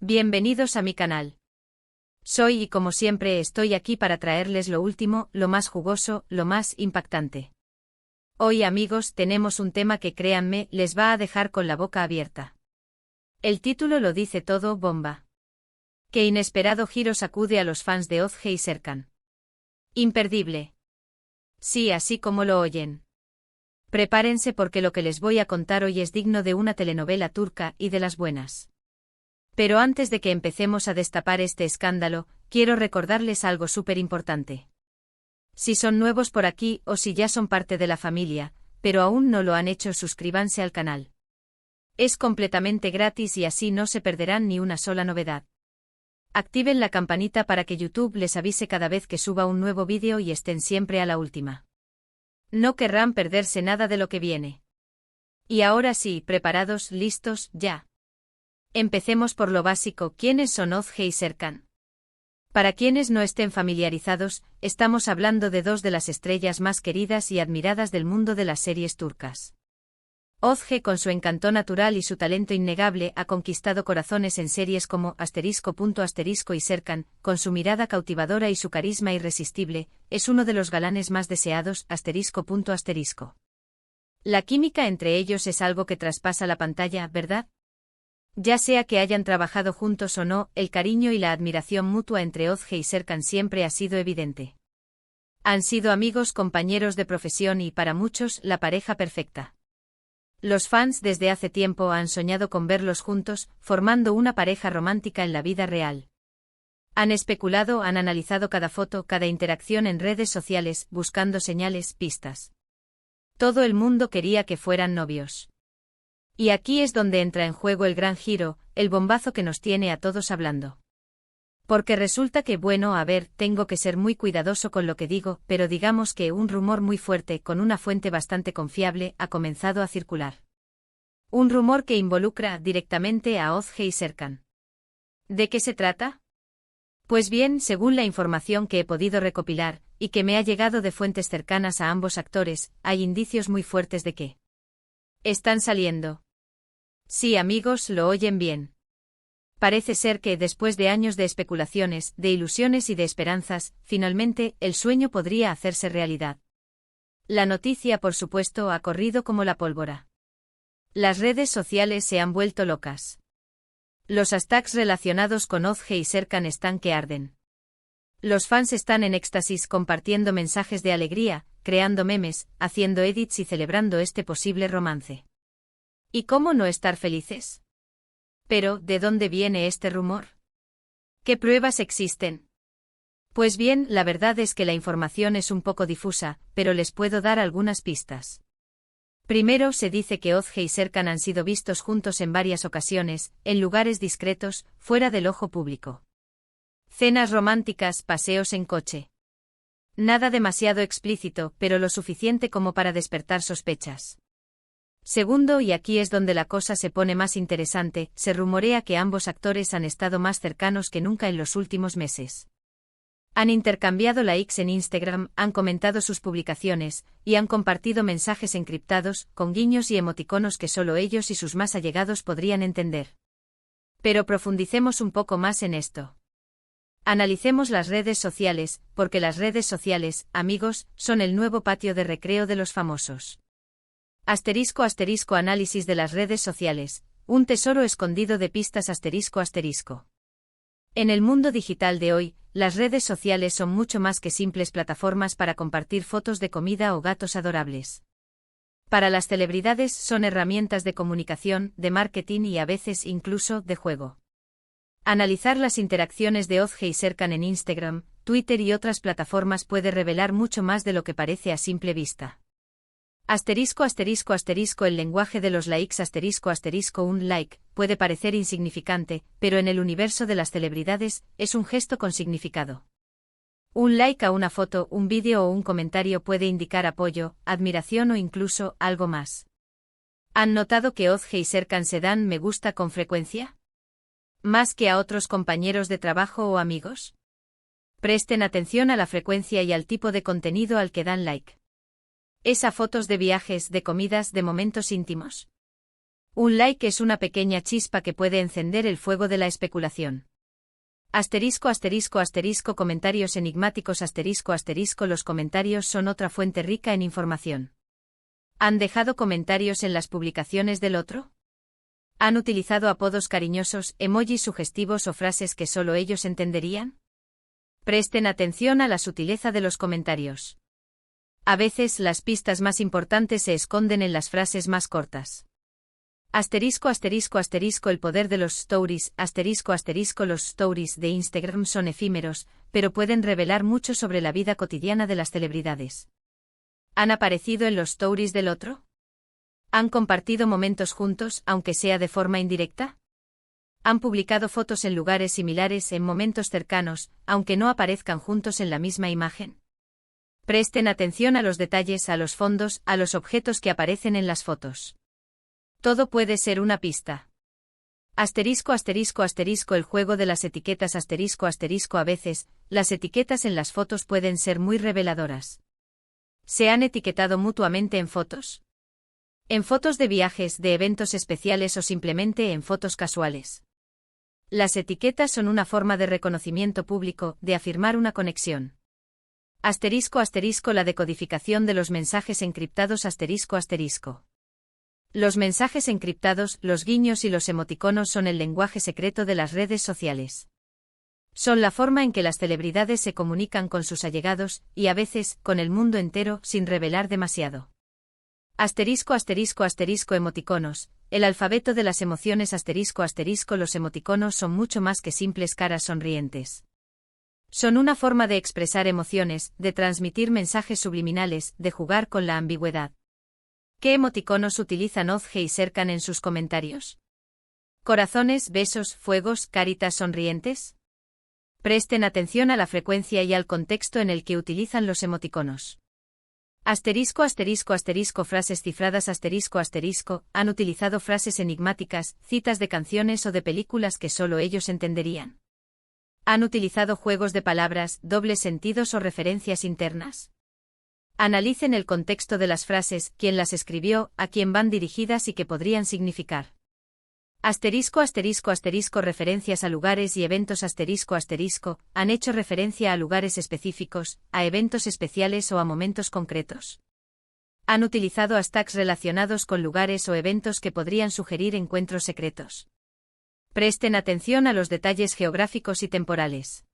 Bienvenidos a mi canal. Soy y como siempre estoy aquí para traerles lo último, lo más jugoso, lo más impactante. Hoy amigos tenemos un tema que créanme les va a dejar con la boca abierta. El título lo dice todo, bomba. Qué inesperado giro sacude a los fans de Özge y Serkan. Imperdible. Sí, así como lo oyen. Prepárense porque lo que les voy a contar hoy es digno de una telenovela turca y de las buenas. Pero antes de que empecemos a destapar este escándalo, quiero recordarles algo súper importante. Si son nuevos por aquí o si ya son parte de la familia, pero aún no lo han hecho, suscríbanse al canal. Es completamente gratis y así no se perderán ni una sola novedad. Activen la campanita para que YouTube les avise cada vez que suba un nuevo vídeo y estén siempre a la última. No querrán perderse nada de lo que viene. Y ahora sí, preparados, listos, ya. Empecemos por lo básico, ¿quiénes son Özge y Serkan? Para quienes no estén familiarizados, estamos hablando de dos de las estrellas más queridas y admiradas del mundo de las series turcas. Özge, con su encanto natural y su talento innegable, ha conquistado corazones en series como ***** y Serkan, con su mirada cautivadora y su carisma irresistible, es uno de los galanes más deseados ****. La química entre ellos es algo que traspasa la pantalla, ¿verdad? Ya sea que hayan trabajado juntos o no, el cariño y la admiración mutua entre Özge y Serkan siempre ha sido evidente. Han sido amigos, compañeros de profesión y, para muchos, la pareja perfecta. Los fans desde hace tiempo han soñado con verlos juntos, formando una pareja romántica en la vida real. Han especulado, han analizado cada foto, cada interacción en redes sociales, buscando señales, pistas. Todo el mundo quería que fueran novios. Y aquí es donde entra en juego el gran giro, el bombazo que nos tiene a todos hablando. Porque resulta que, tengo que ser muy cuidadoso con lo que digo, pero digamos que un rumor muy fuerte con una fuente bastante confiable ha comenzado a circular. Un rumor que involucra directamente a Özge y Serkan. ¿De qué se trata? Pues bien, según la información que he podido recopilar, y que me ha llegado de fuentes cercanas a ambos actores, hay indicios muy fuertes de que están saliendo. Sí, amigos, lo oyen bien. Parece ser que, después de años de especulaciones, de ilusiones y de esperanzas, finalmente, el sueño podría hacerse realidad. La noticia, por supuesto, ha corrido como la pólvora. Las redes sociales se han vuelto locas. Los hashtags relacionados con Özge y Serkan están que arden. Los fans están en éxtasis compartiendo mensajes de alegría, creando memes, haciendo edits y celebrando este posible romance. ¿Y cómo no estar felices? Pero, ¿de dónde viene este rumor? ¿Qué pruebas existen? Pues bien, la verdad es que la información es un poco difusa, pero les puedo dar algunas pistas. Primero, se dice que Özge y Serkan han sido vistos juntos en varias ocasiones, en lugares discretos, fuera del ojo público. Cenas románticas, paseos en coche. Nada demasiado explícito, pero lo suficiente como para despertar sospechas. Segundo, y aquí es donde la cosa se pone más interesante, se rumorea que ambos actores han estado más cercanos que nunca en los últimos meses. Han intercambiado likes en Instagram, han comentado sus publicaciones, y han compartido mensajes encriptados, con guiños y emoticonos que solo ellos y sus más allegados podrían entender. Pero profundicemos un poco más en esto. Analicemos las redes sociales, porque las redes sociales, amigos, son el nuevo patio de recreo de los famosos. ****, análisis de las redes sociales, un tesoro escondido de pistas ****. En el mundo digital de hoy, las redes sociales son mucho más que simples plataformas para compartir fotos de comida o gatos adorables. Para las celebridades son herramientas de comunicación, de marketing y a veces incluso de juego. Analizar las interacciones de Özge y Serkan en Instagram, Twitter y otras plataformas puede revelar mucho más de lo que parece a simple vista. El lenguaje de los likes un like, puede parecer insignificante, pero en el universo de las celebridades, es un gesto con significado. Un like a una foto, un vídeo o un comentario puede indicar apoyo, admiración o incluso, algo más. ¿Han notado que Özge y Serkan se dan me gusta con frecuencia? ¿Más que a otros compañeros de trabajo o amigos? Presten atención a la frecuencia y al tipo de contenido al que dan like. ¿Es a fotos de viajes, de comidas, de momentos íntimos? Un like es una pequeña chispa que puede encender el fuego de la especulación. Asterisco asterisco asterisco comentarios enigmáticos asterisco asterisco los comentarios son otra fuente rica en información. ¿Han dejado comentarios en las publicaciones del otro? ¿Han utilizado apodos cariñosos, emojis sugestivos o frases que solo ellos entenderían? Presten atención a la sutileza de los comentarios. A veces las pistas más importantes se esconden en las frases más cortas. Asterisco asterisco asterisco el poder de los stories, asterisco asterisco los stories de Instagram son efímeros, pero pueden revelar mucho sobre la vida cotidiana de las celebridades. ¿Han aparecido en los stories del otro? ¿Han compartido momentos juntos, aunque sea de forma indirecta? ¿Han publicado fotos en lugares similares en momentos cercanos, aunque no aparezcan juntos en la misma imagen? Presten atención a los detalles, a los fondos, a los objetos que aparecen en las fotos. Todo puede ser una pista. Asterisco asterisco asterisco el juego de las etiquetas asterisco asterisco a veces, las etiquetas en las fotos pueden ser muy reveladoras. ¿Se han etiquetado mutuamente en fotos? ¿En fotos de viajes, de eventos especiales o simplemente en fotos casuales? Las etiquetas son una forma de reconocimiento público, de afirmar una conexión. Asterisco asterisco la decodificación de los mensajes encriptados asterisco asterisco. Los mensajes encriptados, los guiños y los emoticonos son el lenguaje secreto de las redes sociales. Son la forma en que las celebridades se comunican con sus allegados, y a veces, con el mundo entero, sin revelar demasiado. Asterisco asterisco asterisco emoticonos, el alfabeto de las emociones asterisco asterisco los emoticonos son mucho más que simples caras sonrientes. Son una forma de expresar emociones, de transmitir mensajes subliminales, de jugar con la ambigüedad. ¿Qué emoticonos utilizan Ozge y Serkan en sus comentarios? ¿Corazones, besos, fuegos, caritas sonrientes? Presten atención a la frecuencia y al contexto en el que utilizan los emoticonos. Asterisco asterisco asterisco frases cifradas asterisco asterisco, han utilizado frases enigmáticas, citas de canciones o de películas que solo ellos entenderían. ¿Han utilizado juegos de palabras, dobles sentidos o referencias internas? Analicen el contexto de las frases, quién las escribió, a quién van dirigidas y qué podrían significar. Asterisco asterisco asterisco referencias a lugares y eventos asterisco asterisco, han hecho referencia a lugares específicos, a eventos especiales o a momentos concretos. Han utilizado hashtags relacionados con lugares o eventos que podrían sugerir encuentros secretos. Presten atención a los detalles geográficos y temporales.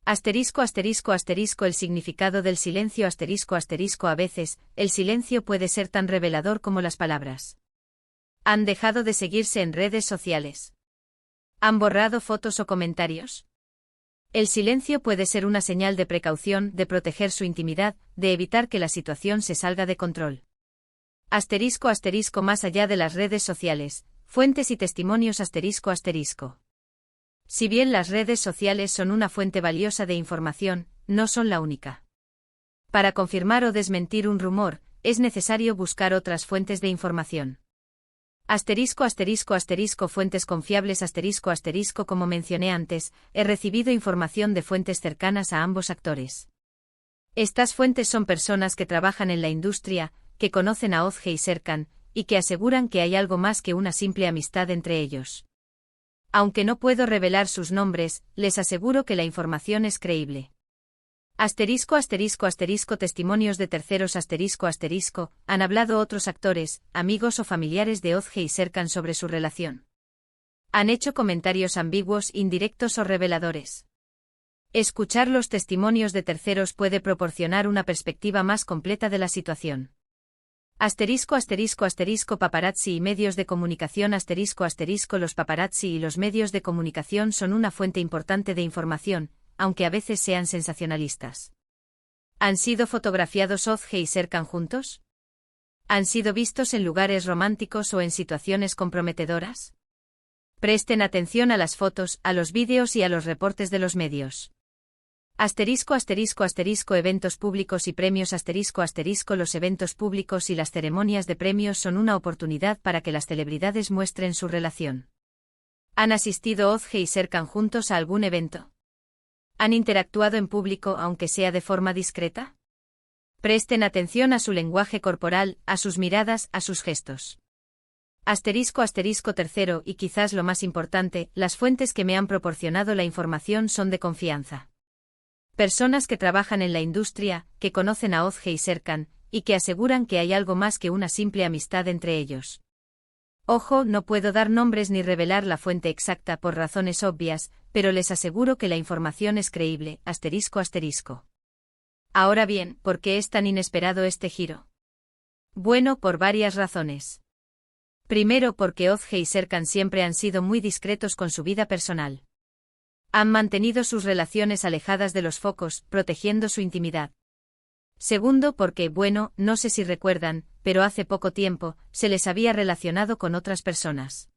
Asterisco asterisco asterisco el significado del silencio asterisco asterisco a veces, el silencio puede ser tan revelador como las palabras. ¿Han dejado de seguirse en redes sociales? ¿Han borrado fotos o comentarios? El silencio puede ser una señal de precaución, de proteger su intimidad, de evitar que la situación se salga de control. Asterisco asterisco más allá de las redes sociales, fuentes y testimonios asterisco asterisco. Si bien las redes sociales son una fuente valiosa de información, no son la única. Para confirmar o desmentir un rumor, es necesario buscar otras fuentes de información. Asterisco asterisco asterisco fuentes confiables asterisco asterisco como mencioné antes, he recibido información de fuentes cercanas a ambos actores. Estas fuentes son personas que trabajan en la industria, que conocen a Ozge y Serkan, y que aseguran que hay algo más que una simple amistad entre ellos. Aunque no puedo revelar sus nombres, les aseguro que la información es creíble. Asterisco asterisco asterisco testimonios de terceros asterisco asterisco, han hablado otros actores, amigos o familiares de Ozge y Serkan sobre su relación. Han hecho comentarios ambiguos, indirectos o reveladores. Escuchar los testimonios de terceros puede proporcionar una perspectiva más completa de la situación. Asterisco asterisco asterisco paparazzi y medios de comunicación asterisco asterisco los paparazzi y los medios de comunicación son una fuente importante de información, aunque a veces sean sensacionalistas. ¿Han sido fotografiados Ozge y Serkan juntos? ¿Han sido vistos en lugares románticos o en situaciones comprometedoras? Presten atención a las fotos, a los vídeos y a los reportes de los medios. Asterisco asterisco asterisco eventos públicos y premios asterisco asterisco los eventos públicos y las ceremonias de premios son una oportunidad para que las celebridades muestren su relación. ¿Han asistido Ozge y Serkan juntos a algún evento? ¿Han interactuado en público aunque sea de forma discreta? Presten atención a su lenguaje corporal, a sus miradas, a sus gestos. Asterisco asterisco tercero y quizás lo más importante, las fuentes que me han proporcionado la información son de confianza. Personas que trabajan en la industria, que conocen a Ozge y Serkan, y que aseguran que hay algo más que una simple amistad entre ellos. Ojo, no puedo dar nombres ni revelar la fuente exacta por razones obvias, pero les aseguro que la información es creíble, asterisco asterisco. Ahora bien, ¿por qué es tan inesperado este giro? Bueno, por varias razones. Primero, porque Ozge y Serkan siempre han sido muy discretos con su vida personal. Han mantenido sus relaciones alejadas de los focos, protegiendo su intimidad. Segundo, porque, bueno, no sé si recuerdan, pero hace poco tiempo, se les había relacionado con otras personas.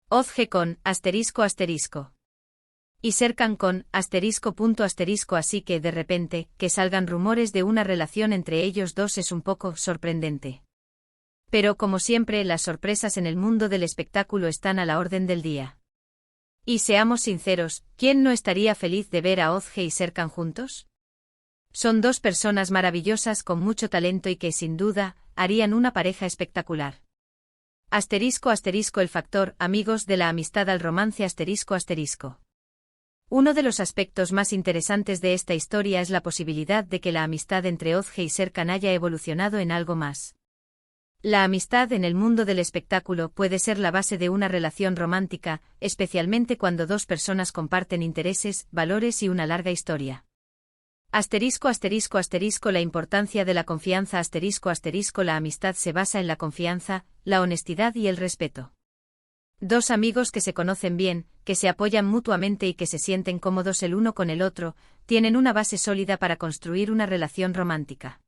Ozge con, asterisco asterisco. Y Serkan con, asterisco punto asterisco, así que, de repente, que salgan rumores de una relación entre ellos dos es un poco sorprendente. Pero como siempre, las sorpresas en el mundo del espectáculo están a la orden del día. Y seamos sinceros, ¿quién no estaría feliz de ver a Ozge y Serkan juntos? Son dos personas maravillosas con mucho talento y que, sin duda, harían una pareja espectacular. Asterisco asterisco el factor, amigos, de la amistad al romance asterisco asterisco. Uno de los aspectos más interesantes de esta historia es la posibilidad de que la amistad entre Ozge y Serkan haya evolucionado en algo más. La amistad en el mundo del espectáculo puede ser la base de una relación romántica, especialmente cuando dos personas comparten intereses, valores y una larga historia. Asterisco asterisco asterisco la importancia de la confianza asterisco asterisco la amistad se basa en la confianza, la honestidad y el respeto. Dos amigos que se conocen bien, que se apoyan mutuamente y que se sienten cómodos el uno con el otro, tienen una base sólida para construir una relación romántica.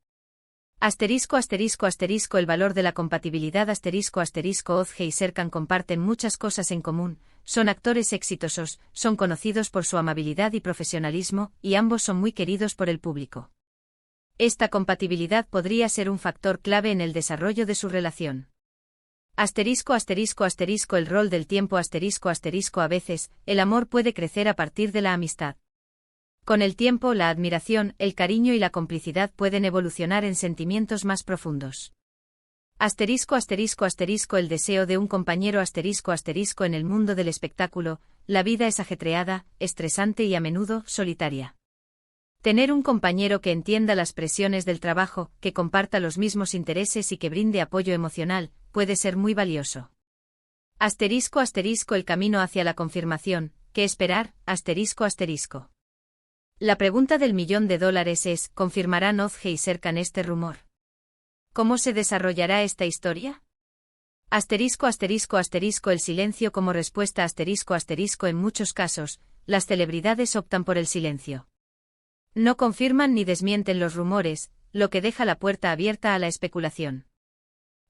Asterisco asterisco asterisco el valor de la compatibilidad asterisco asterisco Ozge y Serkan comparten muchas cosas en común, son actores exitosos, son conocidos por su amabilidad y profesionalismo, y ambos son muy queridos por el público. Esta compatibilidad podría ser un factor clave en el desarrollo de su relación. Asterisco asterisco asterisco el rol del tiempo asterisco asterisco a veces, el amor puede crecer a partir de la amistad. Con el tiempo, la admiración, el cariño y la complicidad pueden evolucionar en sentimientos más profundos. Asterisco asterisco asterisco el deseo de un compañero asterisco asterisco en el mundo del espectáculo, la vida es ajetreada, estresante y a menudo solitaria. Tener un compañero que entienda las presiones del trabajo, que comparta los mismos intereses y que brinde apoyo emocional, puede ser muy valioso. Asterisco asterisco el camino hacia la confirmación, ¿qué esperar? Asterisco asterisco. La pregunta del $1.000.000 es, ¿confirmarán Ozge y Serkan este rumor? ¿Cómo se desarrollará esta historia? Asterisco asterisco asterisco el silencio como respuesta asterisco asterisco en muchos casos, las celebridades optan por el silencio. No confirman ni desmienten los rumores, lo que deja la puerta abierta a la especulación.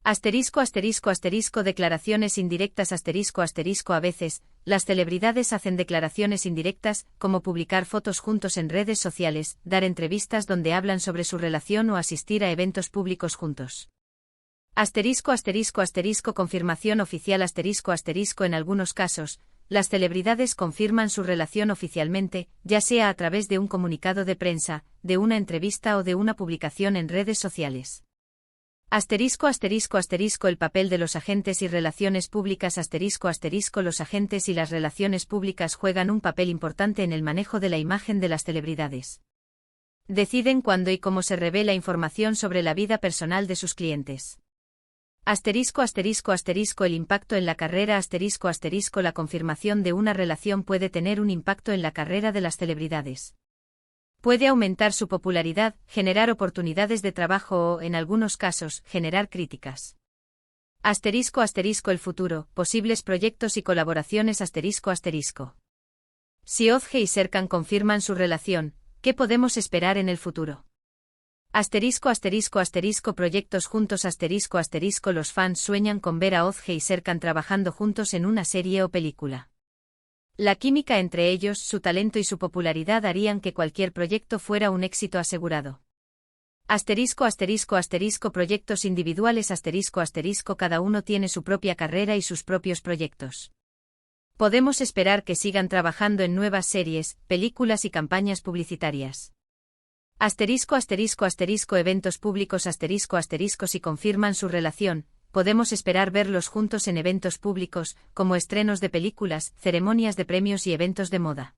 Asterisco asterisco asterisco declaraciones indirectas asterisco asterisco a veces, las celebridades hacen declaraciones indirectas, como publicar fotos juntos en redes sociales, dar entrevistas donde hablan sobre su relación o asistir a eventos públicos juntos. Asterisco asterisco asterisco confirmación oficial asterisco asterisco en algunos casos, las celebridades confirman su relación oficialmente, ya sea a través de un comunicado de prensa, de una entrevista o de una publicación en redes sociales. Asterisco asterisco asterisco el papel de los agentes y relaciones públicas asterisco asterisco los agentes y las relaciones públicas juegan un papel importante en el manejo de la imagen de las celebridades. Deciden cuándo y cómo se revela información sobre la vida personal de sus clientes. Asterisco asterisco asterisco el impacto en la carrera asterisco asterisco la confirmación de una relación puede tener un impacto en la carrera de las celebridades. Puede aumentar su popularidad, generar oportunidades de trabajo o, en algunos casos, generar críticas. Asterisco asterisco el futuro, posibles proyectos y colaboraciones asterisco asterisco. Si Ozge y Serkan confirman su relación, ¿qué podemos esperar en el futuro? Asterisco asterisco asterisco proyectos juntos asterisco asterisco los fans sueñan con ver a Ozge y Serkan trabajando juntos en una serie o película. La química entre ellos, su talento y su popularidad harían que cualquier proyecto fuera un éxito asegurado. Asterisco asterisco asterisco proyectos individuales asterisco asterisco cada uno tiene su propia carrera y sus propios proyectos. Podemos esperar que sigan trabajando en nuevas series, películas y campañas publicitarias. Asterisco asterisco asterisco eventos públicos asterisco asterisco si confirman su relación, podemos esperar verlos juntos en eventos públicos, como estrenos de películas, ceremonias de premios y eventos de moda.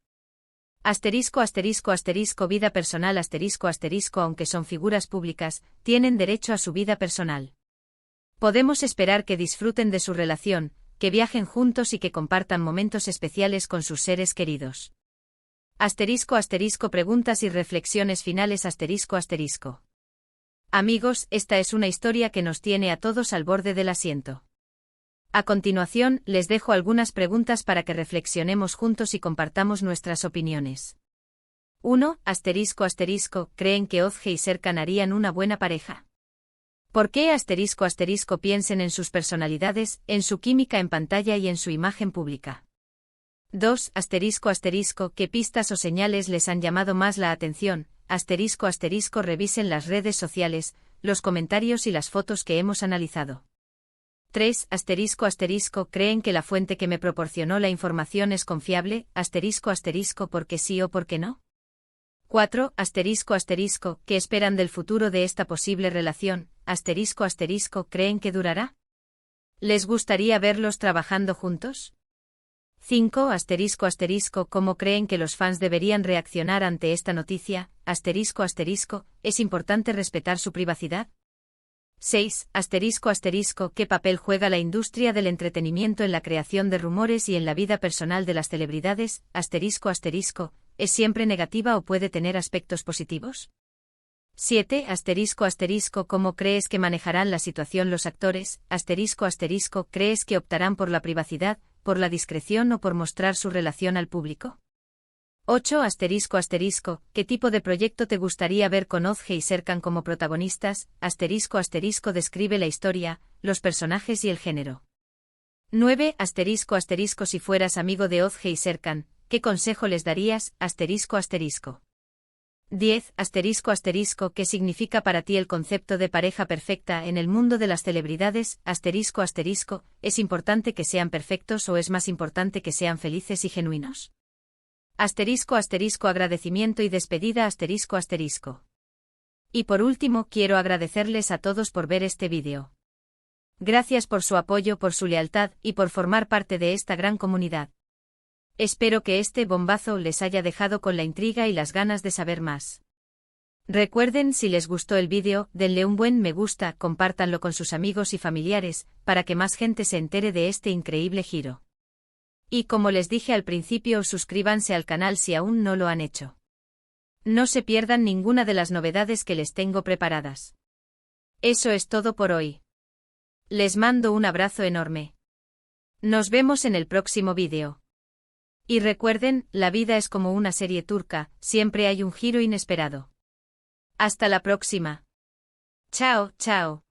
Asterisco asterisco asterisco vida personal asterisco asterisco aunque son figuras públicas, tienen derecho a su vida personal. Podemos esperar que disfruten de su relación, que viajen juntos y que compartan momentos especiales con sus seres queridos. Asterisco asterisco preguntas y reflexiones finales asterisco asterisco. Amigos, esta es una historia que nos tiene a todos al borde del asiento. A continuación, les dejo algunas preguntas para que reflexionemos juntos y compartamos nuestras opiniones. 1. Asterisco asterisco, ¿creen que Ozge y Serkan harían una buena pareja? ¿Por qué asterisco asterisco piensen en sus personalidades, en su química en pantalla y en su imagen pública? 2. Asterisco asterisco, ¿qué pistas o señales les han llamado más la atención? Asterisco asterisco revisen las redes sociales, los comentarios y las fotos que hemos analizado. 3. Asterisco asterisco, ¿creen que la fuente que me proporcionó la información es confiable? Asterisco asterisco, ¿por qué sí o por qué no? 4. Asterisco asterisco, ¿qué esperan del futuro de esta posible relación? Asterisco asterisco, ¿creen que durará? ¿Les gustaría verlos trabajando juntos? 5. Asterisco asterisco, ¿cómo creen que los fans deberían reaccionar ante esta noticia? Asterisco asterisco, ¿es importante respetar su privacidad? 6. Asterisco asterisco, ¿qué papel juega la industria del entretenimiento en la creación de rumores y en la vida personal de las celebridades? Asterisco asterisco, ¿es siempre negativa o puede tener aspectos positivos? 7. Asterisco asterisco, ¿cómo crees que manejarán la situación los actores? Asterisco asterisco, ¿crees que optarán por la privacidad, por la discreción o por mostrar su relación al público? 8. Asterisco asterisco, ¿qué tipo de proyecto te gustaría ver con Ozge y Serkan como protagonistas? Asterisco asterisco describe la historia, los personajes y el género. 9. Asterisco asterisco si fueras amigo de Ozge y Serkan, ¿qué consejo les darías? Asterisco asterisco. 10. Asterisco asterisco, ¿qué significa para ti el concepto de pareja perfecta en el mundo de las celebridades? Asterisco asterisco, ¿es importante que sean perfectos o es más importante que sean felices y genuinos? Asterisco asterisco agradecimiento y despedida asterisco asterisco. Y por último quiero agradecerles a todos por ver este vídeo. Gracias por su apoyo, por su lealtad y por formar parte de esta gran comunidad. Espero que este bombazo les haya dejado con la intriga y las ganas de saber más. Recuerden, si les gustó el vídeo, denle un buen me gusta, compártanlo con sus amigos y familiares, para que más gente se entere de este increíble giro. Y como les dije al principio, suscríbanse al canal si aún no lo han hecho. No se pierdan ninguna de las novedades que les tengo preparadas. Eso es todo por hoy. Les mando un abrazo enorme. Nos vemos en el próximo vídeo. Y recuerden, la vida es como una serie turca, siempre hay un giro inesperado. Hasta la próxima. Chao, chao.